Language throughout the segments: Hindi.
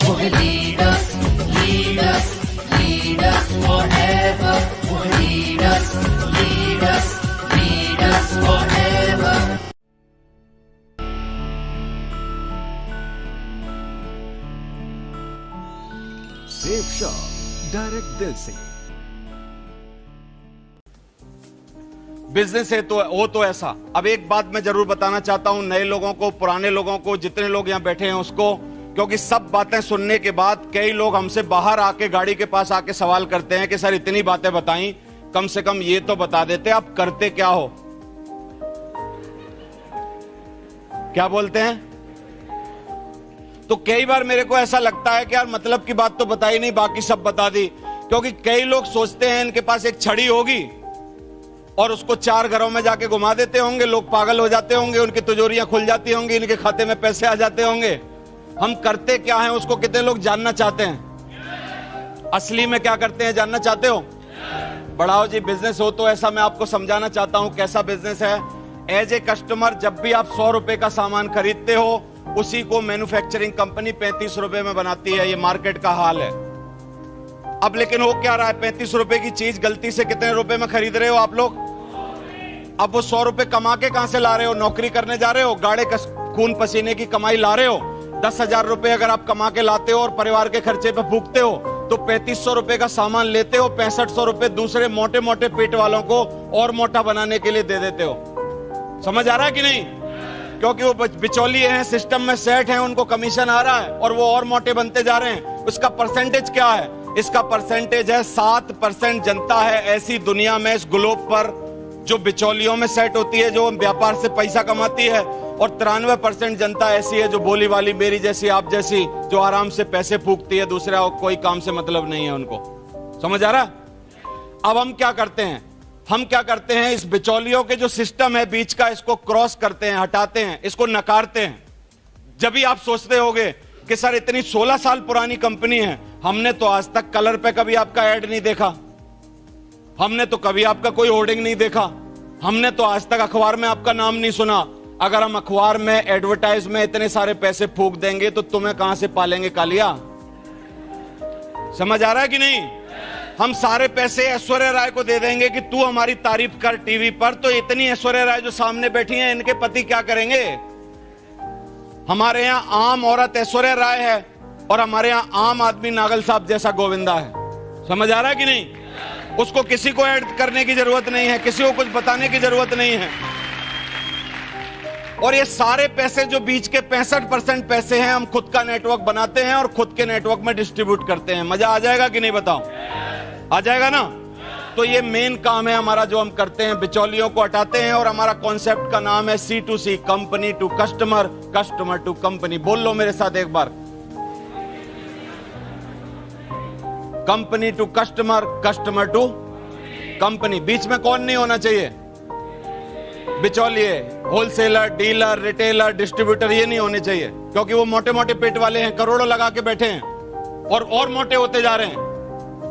will lead us, lead us, lead us forever. Will lead us, lead us, lead us forever. Safe shop, direct दिल से। बिजनेस है तो हो तो ऐसा। अब एक बात मैं जरूर बताना चाहता हूं नए लोगों को, पुराने लोगों को, जितने लोग यहां बैठे हैं उसको, क्योंकि सब बातें सुनने के बाद कई लोग हमसे बाहर आके गाड़ी के पास आके सवाल करते हैं कि सर इतनी बातें बताई, कम से कम ये तो बता देते आप करते क्या हो। क्या बोलते हैं? तो कई बार मेरे को ऐसा लगता है कि यार मतलब की बात तो बताई नहीं, बाकी सब बता दी। क्योंकि कई लोग सोचते हैं इनके पास एक छड़ी होगी और उसको 4 घरों में जाके घुमा देते होंगे, लोग पागल हो जाते होंगे, उनकी तिजोरियां खुल जाती होंगी, इनके खाते में पैसे आ जाते होंगे। हम करते क्या हैं उसको कितने लोग जानना चाहते हैं। असली में क्या करते हैं जानना चाहते हो? बढ़ाओ जी। बिजनेस हो तो ऐसा मैं आपको समझाना चाहता हूं कैसा बिजनेस है। एज ए कस्टमर जब भी आप 100 रुपए का सामान खरीदते हो, उसी को मैन्युफैक्चरिंग कंपनी 35 रुपए में बनाती है। ये मार्केट का हाल है। अब लेकिन हो क्या रहा है, 35 रुपए की चीज गलती से कितने रुपए में खरीद रहे हो आप लोग? अब वो 100 रुपए कमा के कहां से ला रहे हो? नौकरी करने जा रहे हो, गाड़े खून पसीने की कमाई ला रहे हो। 10,000 रुपए अगर आप कमा के लाते हो और परिवार के खर्चे पे फूकते हो, तो 3500 रुपए का सामान लेते हो, 6500 रुपए दूसरे मोटे मोटे पेट वालों को और मोटा बनाने के लिए दे देते हो। समझ आ रहा है कि नहीं? क्योंकि वो बिचौलिए हैं, सिस्टम में सेट हैं, उनको कमीशन आ रहा है और वो और मोटे बनते जा रहे हैं। उसका परसेंटेज क्या है? इसका परसेंटेज है 7% जनता है ऐसी दुनिया में, इस ग्लोब पर, जो बिचौलियों में सेट होती है, जो व्यापार से पैसा कमाती है, और 93% जनता ऐसी है जो बोली वाली मेरी जैसी, आप जैसी, जो आराम से पैसे फूकती है, दूसरा कोई काम से मतलब नहीं है उनको। समझ आ रहा? अब हम क्या करते हैं? हम क्या करते हैं, इस बिचौलियों के जो सिस्टम है बीच का, इसको क्रॉस करते हैं, हटाते हैं, इसको नकारते हैं। जब भी आप सोचते होगे कि सर इतनी 16 साल पुरानी कंपनी है, हमने तो आज तक कलर पे कभी आपका ऐड नहीं देखा, हमने तो कभी आपका कोई होर्डिंग नहीं देखा, हमने तो आज तक अखबार में आपका नाम नहीं सुना। अगर हम अखबार में एडवर्टाइज में इतने सारे पैसे फूक देंगे तो तुम्हें कहां से पालेंगे कालिया? समझ आ रहा है कि नहीं? हम सारे पैसे ऐश्वर्या राय को दे देंगे कि तू हमारी तारीफ कर टीवी पर, तो इतनी ऐश्वर्या राय जो सामने बैठी हैं, इनके पति क्या करेंगे? हमारे यहां आम औरत ऐश्वर्या राय है और हमारे यहां आम आदमी नागल साहब जैसा गोविंदा है। समझ आ रहा है कि नहीं? उसको किसी को ऐड करने की जरूरत नहीं है, किसी को कुछ बताने की जरूरत नहीं है। और ये सारे पैसे जो बीच के 65% पैसे हैं, हम खुद का नेटवर्क बनाते हैं और खुद के नेटवर्क में डिस्ट्रीब्यूट करते हैं। मजा आ जाएगा कि नहीं बताओ? आ जाएगा ना? तो ये मेन काम है हमारा जो हम करते हैं, बिचौलियों को हटाते हैं। और हमारा कॉन्सेप्ट का नाम है C2C, company to customer, customer to company. बोल लो मेरे साथ एक बार, company to customer, customer to company. बीच में कौन नहीं होना चाहिए? बिचौलिए, होलसेलर, डीलर, रिटेलर, डिस्ट्रीब्यूटर, ये नहीं होने चाहिए, क्योंकि वो मोटे मोटे पेट वाले हैं, करोड़ों लगा के बैठे हैं और मोटे होते जा रहे हैं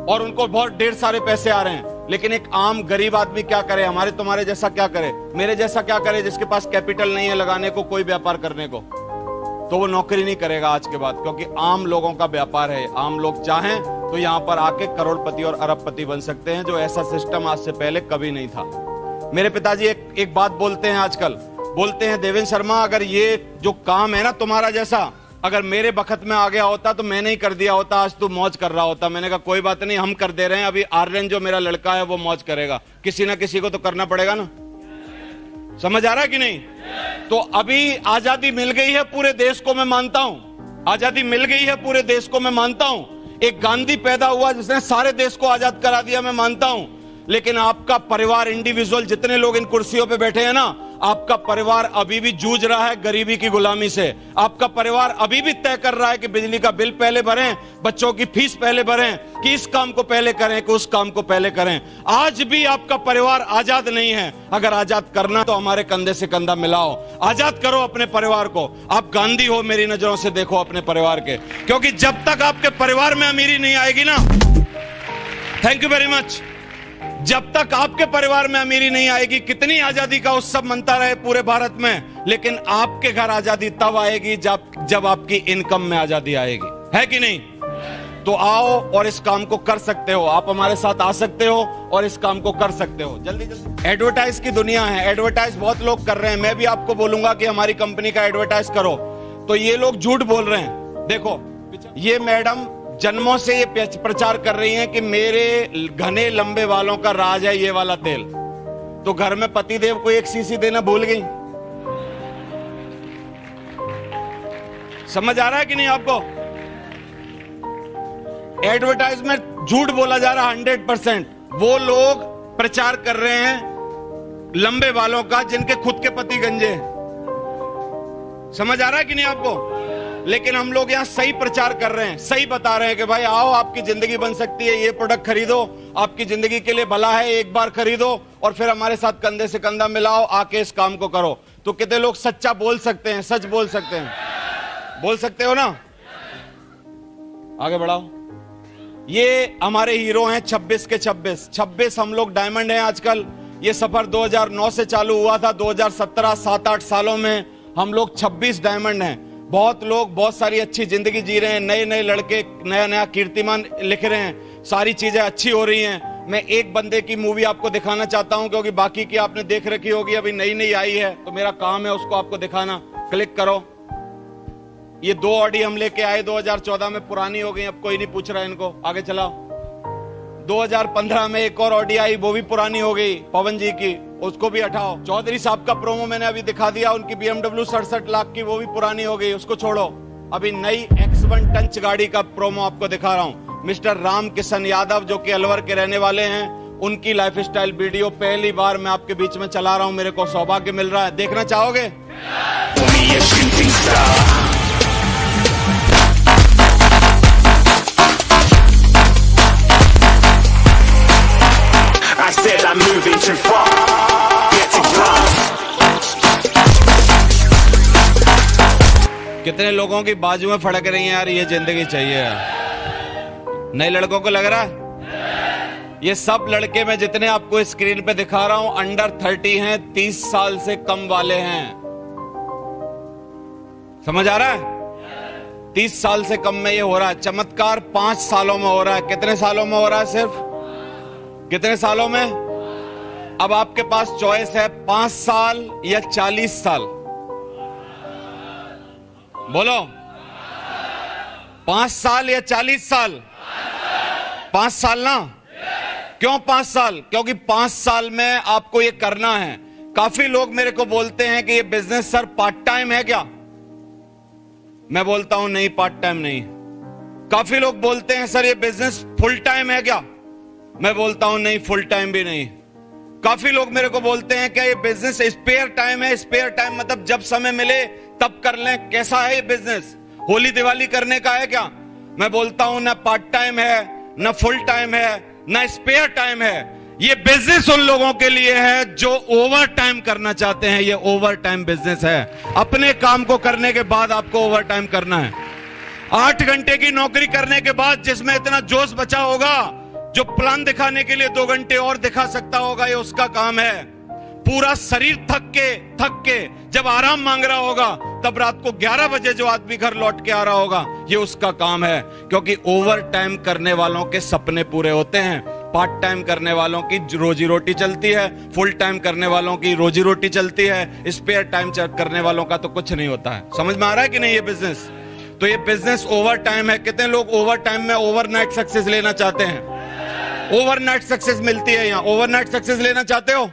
और उनको बहुत ढेर सारे पैसे आ रहे हैं। लेकिन एक आम गरीब आदमी क्या करे? हमारे तुम्हारे जैसा क्या करे? मेरे जैसा क्या करे? जिसके पास कैपिटल नहीं है लगाने को, कोई व्यापार करने को, तो वो नौकरी नहीं करेगा आज के बाद, क्योंकि आम लोगों का व्यापार है। आम लोग चाहें तो यहां पर आके करोड़पति और अरबपति बन सकते हैं, जो ऐसा सिस्टम आज से पहले कभी नहीं था। मेरे पिताजी एक बात बोलते हैं आजकल, बोलते हैं देवेंद्र शर्मा, अगर ये जो काम है ना तुम्हारा जैसा, अगर मेरे बखत में आ गया होता तो मैंने ही कर दिया होता, आज तू मौज कर रहा होता। मैंने कहा कोई बात नहीं, हम कर दे रहे हैं, अभी आर्यन जो मेरा लड़का है वो मौज करेगा। किसी ना किसी को तो करना पड़ेगा ना। समझ आ रहा है कि नहीं? तो अभी आजादी मिल गई है पूरे देश को, मैं मानता हूं, आजादी मिल गई है पूरे देश को, मैं मानता हूं। एक गांधी पैदा हुआ जिसने सारे देश को आजाद करा दिया, मैं मानता हूं। लेकिन आपका परिवार, इंडिविजुअल, जितने लोग इन कुर्सियों पे बैठे हैं ना, आपका परिवार अभी भी जूझ रहा है गरीबी की गुलामी से। आपका परिवार अभी भी तय कर रहा है कि बिजली का बिल पहले भरें, बच्चों की फीस पहले भरें, कि इस काम को पहले करें, कि उस काम को पहले करें। आज भी आपका परिवार आजाद नहीं है। अगर आजाद करना तो हमारे कंधे से कंधा मिलाओ, आजाद करो अपने परिवार को। आप गांधी हो मेरी नजरों से, देखो अपने परिवार के, क्योंकि जब तक आपके परिवार में अमीरी नहीं आएगी ना, थैंक यू वेरी मच, जब तक आपके परिवार में अमीरी नहीं आएगी, कितनी आजादी का उत्सव मनता रहे पूरे भारत में, लेकिन आपके घर आजादी तब आएगी जब आपकी इनकम में आजादी आएगी। है कि नहीं? तो आओ और इस काम को कर सकते हो, आप हमारे साथ आ सकते हो और इस काम को कर सकते हो जल्दी जल्दी। एडवर्टाइज की दुनिया है, एडवर्टाइज बहुत लोग कर रहे हैं। मैं भी आपको बोलूंगा कि हमारी कंपनी का एडवर्टाइज करो, तो ये लोग झूठ बोल रहे हैं। देखो ये मैडम जन्मों से ये प्रचार कर रही हैं कि मेरे घने लंबे बालों का राज है ये वाला तेल, तो घर में पतिदेव को 1 सीसी देना भूल गई। समझ आ रहा है कि नहीं आपको? एडवर्टाइजमेंट झूठ बोला जा रहा है 100%। वो लोग प्रचार कर रहे हैं लंबे बालों का जिनके खुद के पति गंजे। समझ आ रहा है कि नहीं आपको? लेकिन हम लोग यहां सही प्रचार कर रहे हैं, सही बता रहे हैं कि भाई आओ, आपकी जिंदगी बन सकती है, ये प्रोडक्ट खरीदो, आपकी जिंदगी के लिए भला है, एक बार खरीदो और फिर हमारे साथ कंधे से कंधा मिलाओ, आके इस काम को करो। तो कितने लोग सच्चा बोल सकते हैं, सच बोल सकते हैं? बोल सकते हो ना? आगे बढ़ाओ। ये हमारे हीरो हैं 26 के 26 हम लोग डायमंड हैं आजकल। ये सफर 2009 से चालू हुआ था, 2017 7-8 सालों में हम लोग 26 डायमंड हैं। बहुत लोग बहुत सारी अच्छी जिंदगी जी रहे हैं, नए नए लड़के नया नया कीर्तिमान लिख रहे हैं, सारी चीजें अच्छी हो रही हैं। मैं एक बंदे की मूवी आपको दिखाना चाहता हूं, क्योंकि बाकी की आपने देख रखी होगी, अभी नई नई आई है, तो मेरा काम है उसको आपको दिखाना। क्लिक करो। ये 2 ऑडी हम लेके आए 2014 में, पुरानी हो गई, अब कोई नहीं पूछ रहा है इनको। आगे चलाओ। 2015 में एक और ऑडी आई, वो भी पुरानी हो गई, पवन जी की, उसको भी हटाओ। चौधरी साहब का प्रोमो मैंने अभी दिखा दिया, उनकी BMW 67 लाख की, वो भी पुरानी हो गई, उसको छोड़ो। अभी नई X1 टंच गाड़ी का प्रोमो आपको दिखा रहा हूं। मिस्टर राम किशन यादव जो कि अलवर के रहने वाले हैं, उनकी लाइफस्टाइल वीडियो पहली बार मैं आपके बीच में चला रहा हूं, मेरे को सौभाग्य मिल रहा है। देखना चाहोगे? I said I'm moving too far, getting lost. कितने लोगों की बाजुएं फड़क रही हैं यार, ये जिंदगी चाहिए यार। नए लड़कों को लग रहा है? ये सब लड़के मैं जितने आपको स्क्रीन पे दिखा रहा हूं अंडर 30 हैं, 30 साल से कम वाले हैं। समझ आ रहा है? 30 साल से कम में ये हो रहा है। चमत्कार 5 सालों में हो रहा है। कितने सालों में हो रहा है? सिर्फ कितने सालों में? अब आपके पास चॉइस है 5 साल या 40 साल। बोलो 5 साल या 40 साल? 5 साल ना? क्यों 5 साल? क्योंकि 5 साल में आपको ये करना है। काफी लोग मेरे को बोलते हैं कि ये बिजनेस सर पार्ट टाइम है क्या? मैं बोलता हूं नहीं, पार्ट टाइम नहीं। काफी लोग बोलते हैं सर ये बिजनेस फुल टाइम है क्या? मैं बोलता हूं नहीं, फुल टाइम भी नहीं। काफी लोग मेरे को बोलते हैं कि ये बिजनेस स्पेयर टाइम है। स्पेयर टाइम मतलब जब समय मिले तब कर लें। कैसा है ये बिजनेस? होली दिवाली करने का है क्या? मैं बोलता हूं ना पार्ट टाइम है, ना फुल टाइम है, ना स्पेयर टाइम है। ये बिजनेस उन लोगों के लिए है जो ओवर टाइम करना चाहते हैं। ये ओवर टाइम बिजनेस है। अपने काम को करने के बाद आपको ओवर टाइम करना है। 8 घंटे की नौकरी करने के बाद जिसमें इतना जोश बचा होगा, जो प्लान दिखाने के लिए 2 घंटे और दिखा सकता होगा, ये उसका काम है। पूरा शरीर थक के जब आराम मांग रहा होगा, तब रात को 11 बजे जो आदमी घर लौट के आ रहा होगा, ये उसका काम है। क्योंकि ओवर टाइम करने वालों के सपने पूरे होते हैं। पार्ट टाइम करने वालों की रोजी रोटी चलती है, फुल टाइम करने वालों की रोजी रोटी चलती है, स्पेयर टाइम करने वालों का तो कुछ नहीं होता है। समझ में आ रहा है कि नहीं ये बिजनेस? तो ये बिजनेस ओवर टाइम है। कितने लोग ओवर टाइम में ओवरनाइट सक्सेस लेना चाहते हैं? ओवरनाइट सक्सेस मिलती है यहाँ। ओवरनाइट सक्सेस लेना चाहते हो?